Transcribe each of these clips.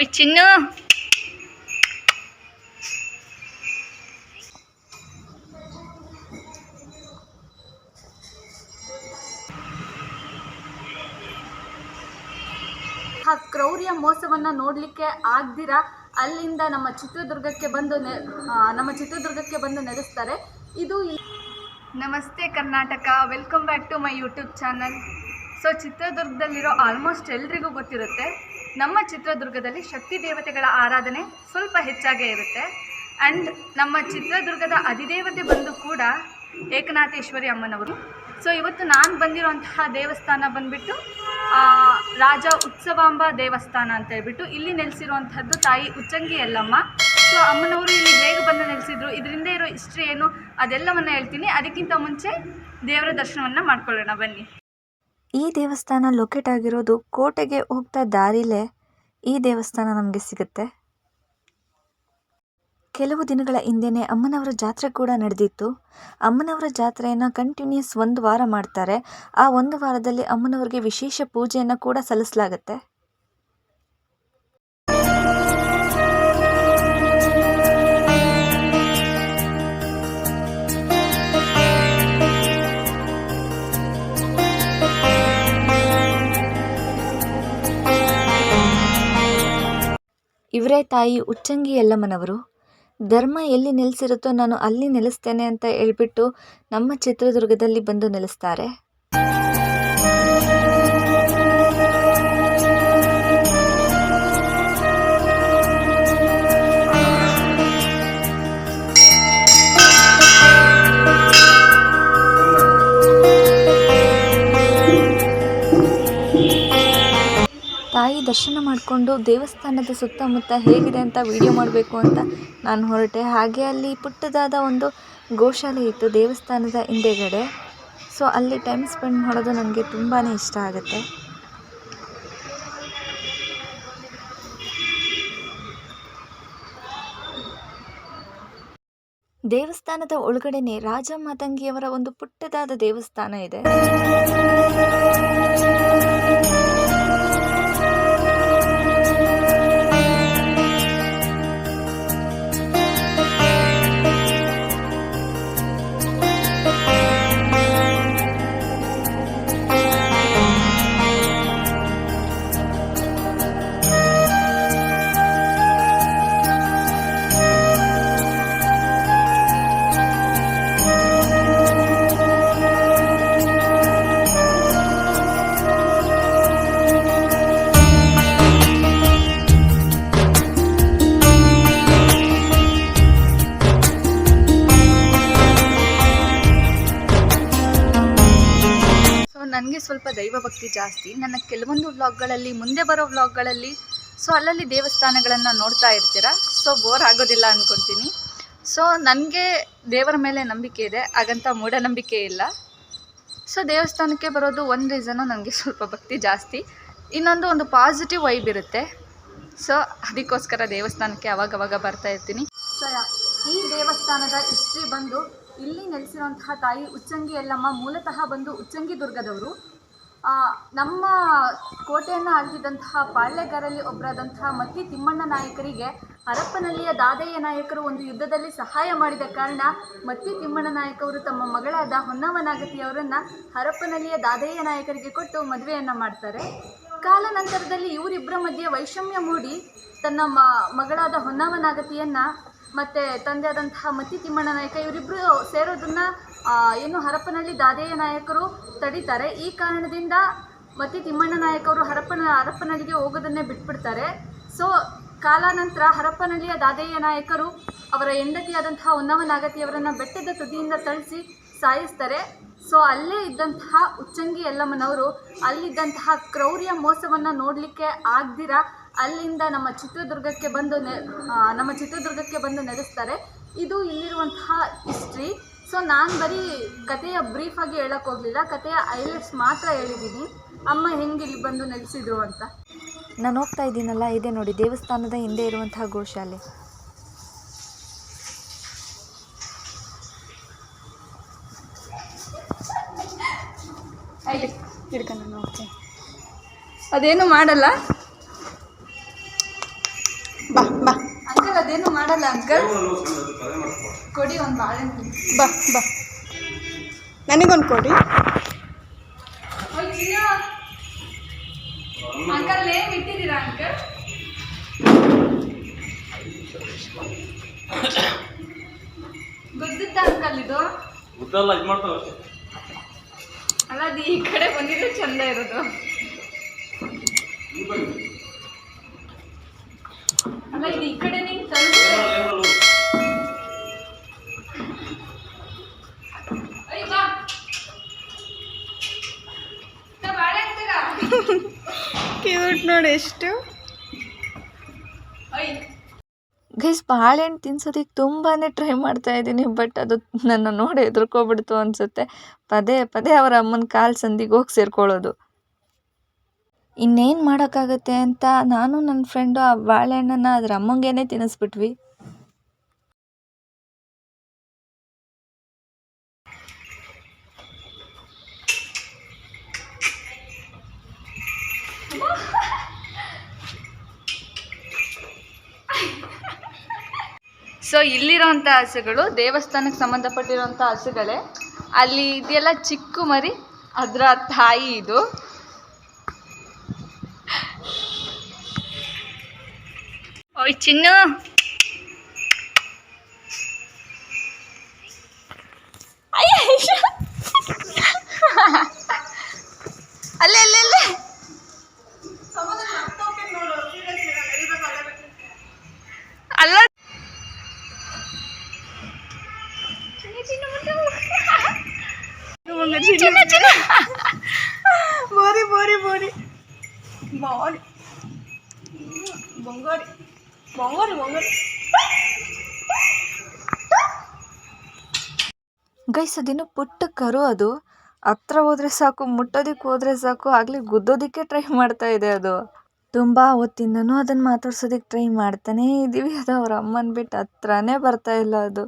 ಓಯ್ ಚಿನ್ನು, ಆ ಕ್ರೌರ್ಯ ಮೋಸವನ್ನು ನೋಡಲಿಕ್ಕೆ ಆಗದಿರ ಅಲ್ಲಿಂದ ನಮ್ಮ ಚಿತ್ರದುರ್ಗಕ್ಕೆ ಬಂದು ನಡೆಸ್ತಾರೆ. ಇದು Namaste Karnataka, welcome back to my YouTube channel. So ಚಿತ್ರದುರ್ಗದಲ್ಲಿರೋ ಆಲ್ಮೋಸ್ಟ್ ಎಲ್ರಿಗೂ ಗೊತ್ತಿರುತ್ತೆ, ನಮ್ಮ ಚಿತ್ರದುರ್ಗದಲ್ಲಿ ಶಕ್ತಿ ದೇವತೆಗಳ ಆರಾಧನೆ ಸ್ವಲ್ಪ ಹೆಚ್ಚಾಗೇ ಇರುತ್ತೆ. ಆ್ಯಂಡ್ ನಮ್ಮ ಚಿತ್ರದುರ್ಗದ ಅಧಿದೇವತೆ ಬಂದು ಕೂಡ ಏಕನಾಥೇಶ್ವರಿ ಅಮ್ಮನವರು. ಸೊ ಇವತ್ತು ನಾನು ಬಂದಿರೋಂತಹ ದೇವಸ್ಥಾನ ಬಂದುಬಿಟ್ಟು ರಾಜ ಉತ್ಸವಾಂಬ ದೇವಸ್ಥಾನ ಅಂತ ಹೇಳ್ಬಿಟ್ಟು ಇಲ್ಲಿ ನೆಲೆಸಿರುವಂಥದ್ದು ತಾಯಿ ಉಚ್ಚಂಗಿ ಯಲ್ಲಮ್ಮ. ಸೊ ಅಮ್ಮನವರು ಇಲ್ಲಿ ಹೇಗೆ ಬಂದು ನೆಲೆಸಿದ್ರು, ಇದರಿಂದ ಇರೋ ಹಿಸ್ಟ್ರಿ ಏನು ಅದೆಲ್ಲವನ್ನು ಹೇಳ್ತೀನಿ. ಅದಕ್ಕಿಂತ ಮುಂಚೆ ದೇವರ ದರ್ಶನವನ್ನು ಮಾಡ್ಕೊಳ್ಳೋಣ ಬನ್ನಿ. ಈ ದೇವಸ್ಥಾನ ಲೊಕೇಟ್ ಆಗಿರೋದು ಕೋಟೆಗೆ ಹೋಗ್ತಾ ದಾರಿಲೇ ಈ ದೇವಸ್ಥಾನ ನಮಗೆ ಸಿಗುತ್ತೆ. ಕೆಲವು ದಿನಗಳ ಹಿಂದೆನೇ ಅಮ್ಮನವರ ಜಾತ್ರೆ ಕೂಡ ನಡೆದಿತ್ತು. ಅಮ್ಮನವರ ಜಾತ್ರೆಯನ್ನು ಕಂಟಿನ್ಯೂಸ್ 1 ವಾರ ಮಾಡ್ತಾರೆ. ಆ 1 ವಾರದಲ್ಲಿ ಅಮ್ಮನವರಿಗೆ ವಿಶೇಷ ಪೂಜೆಯನ್ನು ಕೂಡ ಸಲ್ಲಿಸಲಾಗುತ್ತೆ. ಇವರೇ ತಾಯಿ ಉಚ್ಚಂಗಿ ಯಲ್ಲಮ್ಮನವರು. ಧರ್ಮ ಎಲ್ಲಿ ನೆಲೆಸಿರುತ್ತೋ ನಾನು ಅಲ್ಲಿ ನೆಲೆಸ್ತೇನೆ ಅಂತ ಹೇಳ್ಬಿಟ್ಟು ನಮ್ಮ ಚಿತ್ರದುರ್ಗದಲ್ಲಿ ಬಂದು ನೆಲೆಸ್ತಾರೆ. ತಾಯಿ ದರ್ಶನ ಮಾಡಿಕೊಂಡು ದೇವಸ್ಥಾನದ ಸುತ್ತಮುತ್ತ ಹೇಗಿದೆ ಅಂತ ವಿಡಿಯೋ ಮಾಡಬೇಕು ಅಂತ ನಾನು ಹೊರಟೆ. ಹಾಗೆ ಅಲ್ಲಿ ಪುಟ್ಟದಾದ ಒಂದು ಗೋಶಾಲೆ ಇತ್ತು ದೇವಸ್ಥಾನದ ಹಿಂದೆಗಡೆ. ಸೊ ಅಲ್ಲಿ ಟೈಮ್ ಸ್ಪೆಂಡ್ ಮಾಡೋದು ನನಗೆ ತುಂಬಾ ಇಷ್ಟ ಆಗುತ್ತೆ. ದೇವಸ್ಥಾನದ ಒಳಗಡೆನೆ ರಾಜ ಮಾತಂಗಿಯವರ ಒಂದು ಪುಟ್ಟದಾದ ದೇವಸ್ಥಾನ ಇದೆ. ನನಗೆ ಸ್ವಲ್ಪ ದೈವ ಭಕ್ತಿ ಜಾಸ್ತಿ. ನನ್ನ ಕೆಲವೊಂದು ವ್ಲಾಗ್ಗಳಲ್ಲಿ, ಮುಂದೆ ಬರೋ ವ್ಲಾಗ್ಗಳಲ್ಲಿ ಸೊ ಅಲ್ಲಲ್ಲಿ ದೇವಸ್ಥಾನಗಳನ್ನು ನೋಡ್ತಾ ಇರ್ತೀರ. ಸೊ ಬೋರ್ ಆಗೋದಿಲ್ಲ ಅಂದ್ಕೊತೀನಿ. ಸೊ ನನಗೆ ದೇವರ ಮೇಲೆ ನಂಬಿಕೆ ಇದೆ, ಹಾಗಂತ ಮೂಢನಂಬಿಕೆ ಇಲ್ಲ. ಸೊ ದೇವಸ್ಥಾನಕ್ಕೆ ಬರೋದು ಒಂದು ರೀಸನ್ನು, ನನಗೆ ಸ್ವಲ್ಪ ಭಕ್ತಿ ಜಾಸ್ತಿ. ಇನ್ನೊಂದು ಒಂದು ಪಾಸಿಟಿವ್ ವೈಬ್ ಇರುತ್ತೆ. ಸೊ ಅದಕ್ಕೋಸ್ಕರ ದೇವಸ್ಥಾನಕ್ಕೆ ಅವಾಗವಾಗ ಬರ್ತಾ ಇರ್ತೀನಿ. ಸೊ ಈ ದೇವಸ್ಥಾನದ ಹಿಸ್ಟ್ರಿ ಬಂದು ಇಲ್ಲಿ ನೆಲೆಸಿರುವಂತಹ ತಾಯಿ ಉಚ್ಚಂಗಿ ಯಲ್ಲಮ್ಮ ಮೂಲತಃ ಬಂದು ಉಚ್ಚಂಗಿ ದುರ್ಗದವರು. ನಮ್ಮ ಕೋಟೆಯನ್ನು ಆಳ್ತಿದ್ದಂತಹ ಪಾಳ್ಯಗಾರಲ್ಲಿ ಒಬ್ಬರಾದಂತಹ ಮತ್ತಿ ತಿಮ್ಮಣ್ಣ ನಾಯಕರಿಗೆ ಹರಪ್ಪನಹಳ್ಳಿಯ ದಾದಯ್ಯ ನಾಯಕರು ಒಂದು ಯುದ್ಧದಲ್ಲಿ ಸಹಾಯ ಮಾಡಿದ ಕಾರಣ ಮತ್ತಿ ತಿಮ್ಮಣ್ಣ ನಾಯಕವರು ತಮ್ಮ ಮಗಳಾದ ಹೊನ್ನವನಾಗತಿಯವರನ್ನು ಹರಪ್ಪನಹಳ್ಳಿಯ ದಾದಯ್ಯ ನಾಯಕರಿಗೆ ಕೊಟ್ಟು ಮದುವೆಯನ್ನು ಮಾಡ್ತಾರೆ. ಕಾಲಾನಂತರದಲ್ಲಿ ಇವರಿಬ್ಬರ ಮಧ್ಯೆ ವೈಷಮ್ಯ ಮೂಡಿ ತನ್ನ ಮಗಳಾದ ಹೊನ್ನವನಾಗತಿಯನ್ನು ಮತ್ತು ತಂದೆಯಾದಂತಹ ಮತ್ತಿ ತಿಮ್ಮಣ್ಣ ನಾಯಕ ಇವರಿಬ್ಬರು ಸೇರೋದನ್ನು ಹರಪ್ಪನಹಳ್ಳಿ ದಾದಯ್ಯ ನಾಯಕರು ತಡೀತಾರೆ. ಈ ಕಾರಣದಿಂದ ಮತ್ತಿ ತಿಮ್ಮಣ್ಣ ನಾಯಕವರು ಹರಪ್ಪನಹಳ್ಳಿಗೆ ಹೋಗೋದನ್ನೇ ಬಿಟ್ಬಿಡ್ತಾರೆ. ಸೊ ಕಾಲಾನಂತರ ಹರಪ್ಪನಹಳ್ಳಿಯ ದಾದಯ್ಯ ನಾಯಕರು ಅವರ ಹೆಂಡತಿಯಾದಂತಹ ಹೊನ್ನವನಾಗತಿಯವರನ್ನು ಬೆಟ್ಟದ ತುದಿಯಿಂದ ತಳಿಸಿ ಸಾಯಿಸ್ತಾರೆ. ಸೊ ಅಲ್ಲೇ ಇದ್ದಂತಹ ಉಚ್ಚಂಗಿ ಯಲ್ಲಮ್ಮನವರು ಅಲ್ಲಿದ್ದಂತಹ ಕ್ರೌರ್ಯ ಮೋಸವನ್ನು ನೋಡಲಿಕ್ಕೆ ಆಗದಿರ ಅಲ್ಲಿಂದ ನಮ್ಮ ಚಿತ್ರದುರ್ಗಕ್ಕೆ ಬಂದು ನಡೆಸ್ತಾರೆ. ಇದು ಇಲ್ಲಿರುವಂತಹ ಹಿಸ್ಟ್ರಿ. ಸೊ ನಾನು ಬರೀ ಕಥೆಯ ಬ್ರೀಫಾಗಿ ಹೇಳೋಕ್ಕೆ ಹೋಗಲಿಲ್ಲ, ಕಥೆಯ ಹೈಲೈಟ್ಸ್ ಮಾತ್ರ ಹೇಳಿದ್ದೀನಿ, ಅಮ್ಮ ಹೆಂಗೆ ಇಲ್ಲಿ ಬಂದು ನೆಲೆಸಿದ್ರು ಅಂತ. ನಾನು ಹೋಗ್ತಾ ಇದ್ದೀನಲ್ಲ, ಇದೆ ನೋಡಿ ದೇವಸ್ಥಾನದ ಹಿಂದೆ ಇರುವಂತಹ ಗೋಶಾಲೆ. ಹಿಡ್ಕೊಂಡು ಹೋಗ್ತೀನಿ, ಅದೇನು ಮಾಡಲ್ಲ. ಬಾ ಬಾ ಅಂಕಲ್ ಅದೇನು ಮಾಡಲ್ಲ ಅಂಕಲ್, ಕೊಡಿ ಒಂದು ಬಾಳೆಹಣ್ಣು. ಬಾ ಬಾ ನನಗೊಂದು ಕೊಡಿ. ಅಂಕಲ್ ಏನು ಇಟ್ಟಿದ್ದೀರಾ ಅಂಕಲ್? ಗೊತ್ತಿದ್ದ ಅಂಕಲ್ ಇದು? ಅಲ್ಲ ಅದು ಈ ಕಡೆ ಬಂದಿದ್ರೆ ಚಂದ ಇರೋದು. ಅಲ್ಲ ಇದು ಈ ಕಡೆ ನೀವು ಕ್ಯೂಟ್ ನೋಡಿ ಎಷ್ಟು. ಗೈಸ್ ಬಾಳೆಹಣ್ಣು ತಿನ್ಸೋದಕ್ಕೆ ತುಂಬಾ ಟ್ರೈ ಮಾಡ್ತಾ ಇದ್ದೀನಿ, ಬಟ್ ಅದು ನನ್ನ ನೋಡಿ ಹೆದರ್ಕೊಬಿಡ್ತು ಅನಿಸುತ್ತೆ. ಪದೇ ಪದೇ ಅವರ ಅಮ್ಮನ ಕಾಲು ಸಂದಿಗೆ ಹೋಗಿ ಸೇರ್ಕೊಳ್ಳೋದು. ಇನ್ನೇನು ಮಾಡೋಕ್ಕಾಗತ್ತೆ ಅಂತ ನಾನು ನನ್ನ ಫ್ರೆಂಡು ಆ ಬಾಳೆಹಣ್ಣನ್ನು ಅದ್ರ ಅಮ್ಮಂಗೇನೆ ತಿನ್ನಿಸ್ಬಿಟ್ವಿ. ಸೊ ಇಲ್ಲಿರೋಂಥ ಹಸುಗಳು ದೇವಸ್ಥಾನಕ್ಕೆ ಸಂಬಂಧಪಟ್ಟಿರೋಂಥ ಹಸುಗಳೇ. ಅಲ್ಲಿ ಇದೆಲ್ಲ ಚಿಕ್ಕ ಮರಿ, ಅದರ ತಾಯಿ ಇದು. ಓಯ್ ಚಿನ್ನು, ಅಲ್ಲೇ ಅಲ್ಲೇ ಅಲ್ಲೇ ಅಲ್ಲ ಬೋರಿ ಬೋರಿ ಬೋರಿ ಬೋರಿ ಬೊಂಗಾರಿ ಬೊಂಗಾರಿ ಬೊಂಗಾರಿ. ಗೈಸ್ ಅದೇನು ಪುಟ್ಟ ಕರು, ಅದು ಹತ್ರ ಹೋದರೆ ಸಾಕು, ಮುಟ್ಟೋದಕ್ಕೆ ಹೋದರೆ ಸಾಕು, ಆಗಲಿ ಗುದ್ದೋದಕ್ಕೆ ಟ್ರೈ ಮಾಡ್ತಾ ಇದೆ. ಅದು ತುಂಬ ಹೊತ್ತಿಂದನೂ ಅದನ್ನು ಮಾತಾಡ್ಸೋದಕ್ಕೆ ಟ್ರೈ ಮಾಡ್ತಾನೇ ಇದ್ದೀವಿ, ಅದು ಅವ್ರ ಅಮ್ಮನ ಬಿಟ್ಟು ಹತ್ರನೇ ಬರ್ತಾ ಇಲ್ಲ ಅದು.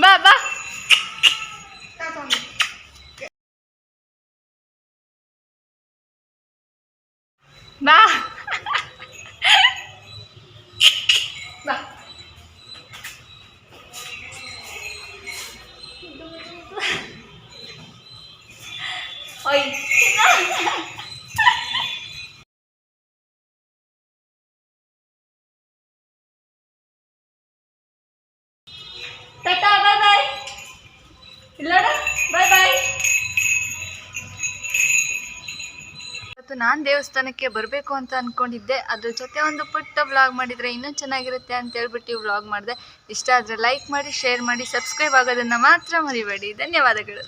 ಬಾ ಬಾ ಬಾ ಬಾ. ಓಯ್ ಟಾಟಾ, ಬಾಯ್ ಬಾಯ್. ಇಲ್ಲೋಡ, ಬಾಯ್ ಬಾಯ್. ಇವತ್ತು ನಾನು ದೇವಸ್ಥಾನಕ್ಕೆ ಬರಬೇಕು ಅಂತ ಅಂದ್ಕೊಂಡಿದ್ದೆ, ಅದ್ರ ಜೊತೆ ಒಂದು ಪುಟ್ಟ ವ್ಲಾಗ್ ಮಾಡಿದರೆ ಇನ್ನೂ ಚೆನ್ನಾಗಿರುತ್ತೆ ಅಂತ ಹೇಳ್ಬಿಟ್ಟು ವ್ಲಾಗ್ ಮಾಡಿದೆ. ಇಷ್ಟ ಆದರೆ ಲೈಕ್ ಮಾಡಿ, ಶೇರ್ ಮಾಡಿ, ಸಬ್ಸ್ಕ್ರೈಬ್ ಆಗೋದನ್ನು ಮಾತ್ರ ಮರಿಬೇಡಿ. ಧನ್ಯವಾದಗಳು.